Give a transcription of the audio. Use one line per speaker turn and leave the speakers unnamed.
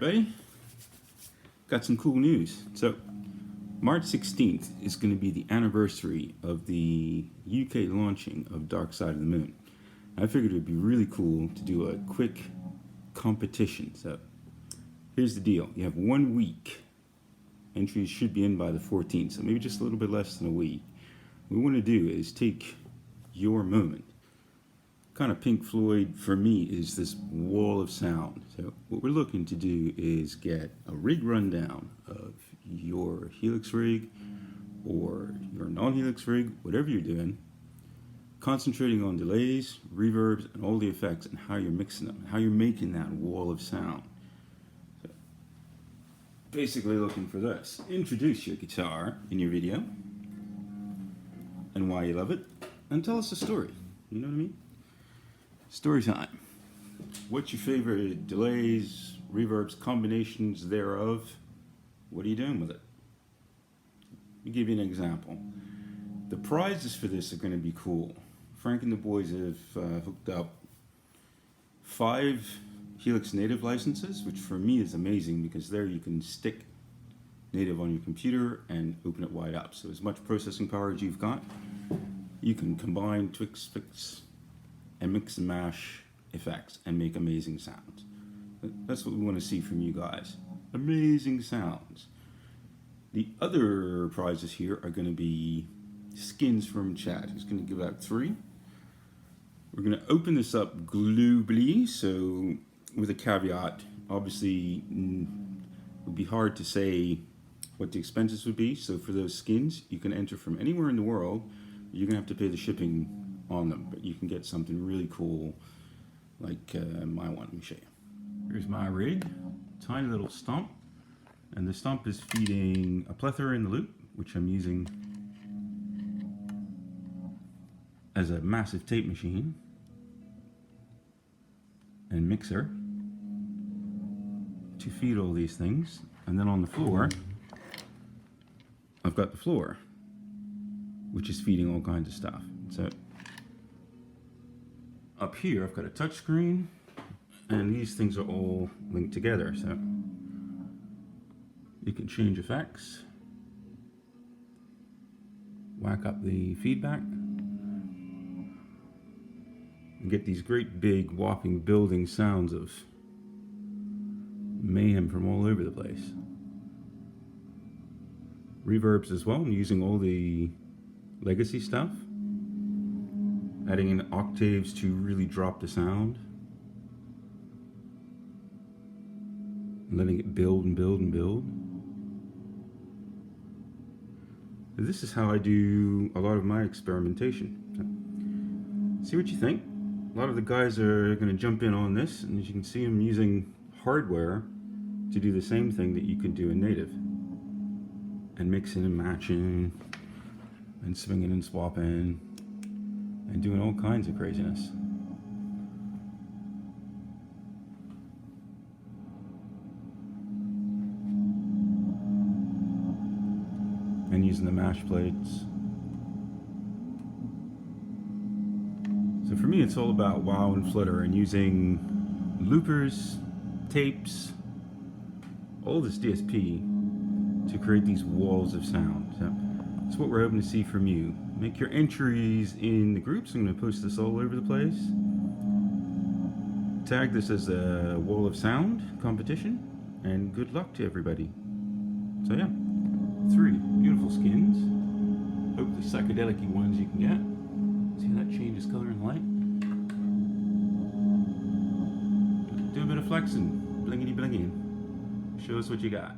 everybody. Got some cool news. So, March 16th is going to be the anniversary of the UK launching of Dark Side of the Moon. I figured it would be really cool to do a quick competition. So, here's the deal. You have 1 week. Entries should be in by the 14th, so maybe just a little bit less than a week. What we want to do is take your moment. Kind of Pink Floyd for me is this wall of sound. So what we're looking to do is get a rig rundown of your Helix rig or your non-Helix rig, whatever you're doing, concentrating on delays, reverbs, and all the effects and how you're mixing them, how you're making that wall of sound. So basically looking for this. Introduce your guitar in your video and why you love it, and tell us a story. You know what I mean? Story time. What's your favorite delays, reverbs, combinations thereof? What are you doing with it? Let me give you an example. The prizes for this are going to be cool. Frank and the boys have hooked up 5 Helix Native licenses, which for me is amazing because there you can stick Native on your computer and open it wide up. So as much processing power as you've got, you can combine Twix, Fix, and mix and mash effects and make amazing sounds. That's what we want to see from you guys. Amazing sounds. The other prizes here are going to be skins from chat. He's going to give out 3. We're going to open this up globally, so with a caveat. Obviously, it would be hard to say what the expenses would be. So for those skins, you can enter from anywhere in the world. You're going to have to pay the shipping on them, but you can get something really cool like my one. Let me show you. Here's my rig, tiny little stump, and the stump is feeding a plethora in the loop, which I'm using as a massive tape machine and mixer to feed all these things. And then on the floor, I've got the floor, which is feeding all kinds of stuff. So up here, I've got a touch screen, and these things are all linked together. So you can change effects, whack up the feedback, and get these great big whopping building sounds of mayhem from all over the place. Reverbs as well. I'm using all the legacy stuff, adding in octaves to really drop the sound, letting it build and build and build. This is how I do a lot of my experimentation. See what you think. A lot of the guys are going to jump in on this, and as you can see, I'm using hardware to do the same thing that you can do in Native, and mixing and matching and swinging and swapping and doing all kinds of craziness. And using the mash plates. So for me, it's all about wow and flutter, and using loopers, tapes, all this DSP to create these walls of sound. So that's what we're hoping to see from you. Make your entries in the groups. I'm going to post this all over the place. Tag this as a wall of sound competition, and good luck to everybody. So yeah, 3 beautiful skins. Hopefully psychedelic-y ones you can get. See how that changes color and light? Do a bit of flexing, blingity blinging. Show us what you got.